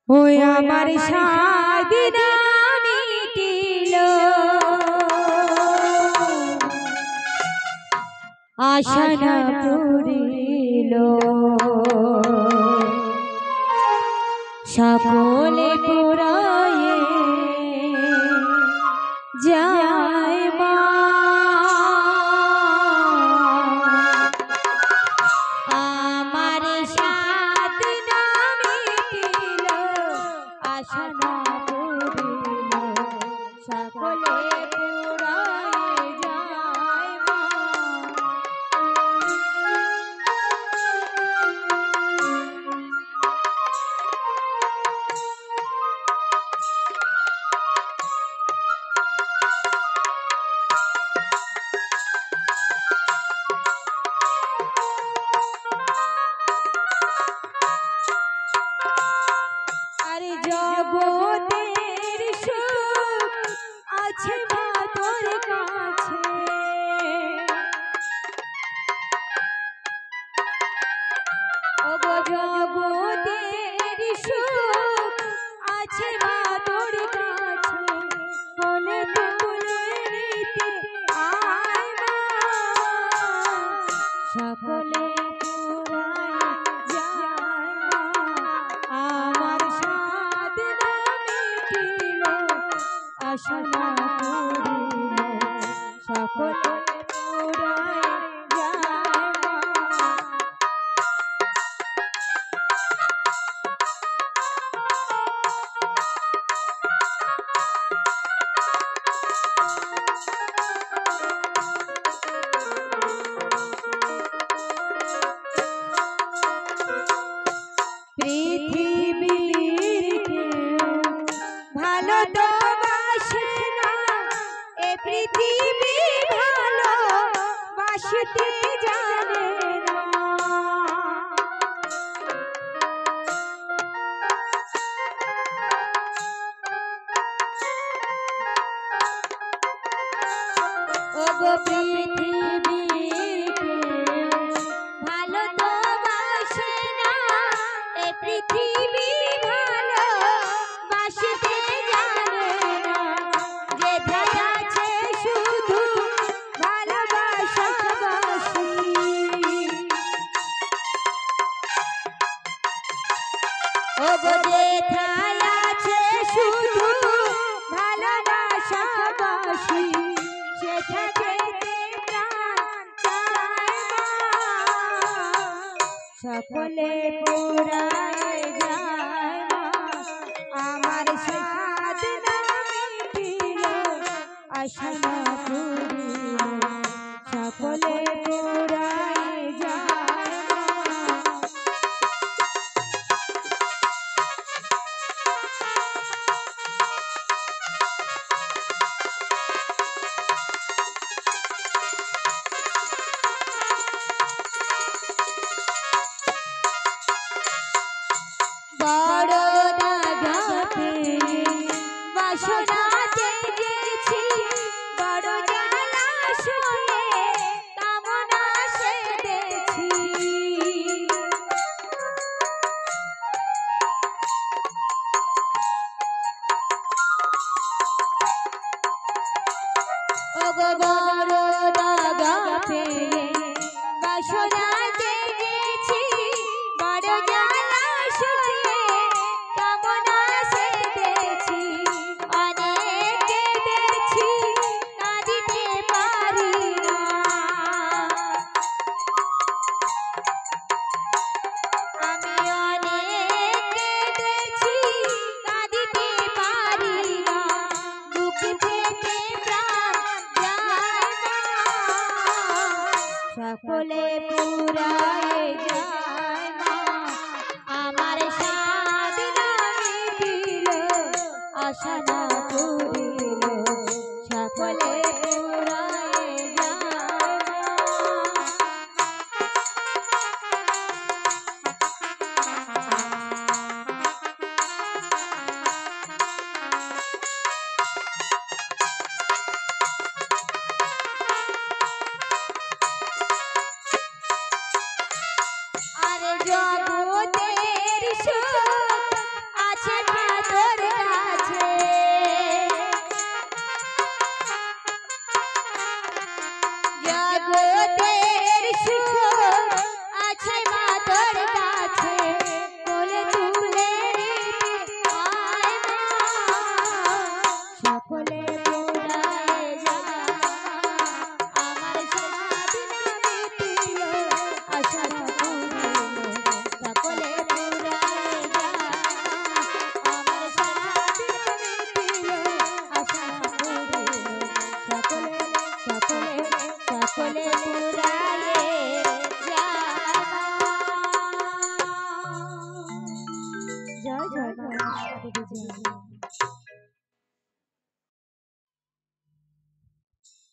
ওই আমার সাদিনা মিটিল আশা না পুরিল সকলে পুরায়ে যায় মা আমার সাদিনা মিটিল আশা না পুরিল সকলে পুরায়ে যায় মা জগতের সুখ আছে মা তোর কাছে ওগো জগতের সুখ আছে মা তোর কাছে কোলে তুলে নিতে আয় মা সকলে আশা না পুরিল সকলে পুরায়ে যায় পৃথিবীর ভালো তো পৃথিবী ভালো বাসতে জানে না ওগো পৃথিবীকে ভালো তো বাসে না এ পৃথিবী ভালো বাসতে জানে না যে ধাছে শুধু ভালোবাসা বাসি ওগো যে ধাছে শুধু ভালোবাসা বাসি সেটা যেতে প্রাণ চায় সকলে পুরায়ে যায় আমার সাধনা মিটিল আশা না পুরিল সকলে পুরায়ে যায় বড় দাগাতে বাসনা জেগেছি বড় জলাশয়ে কামনা সেধেছি ওগো বড় দাগাতে বাসনা জেগেছি বড় সকলে পুরায়ে যায় মা আমার সাধনা মিটিল আশা না পুরিল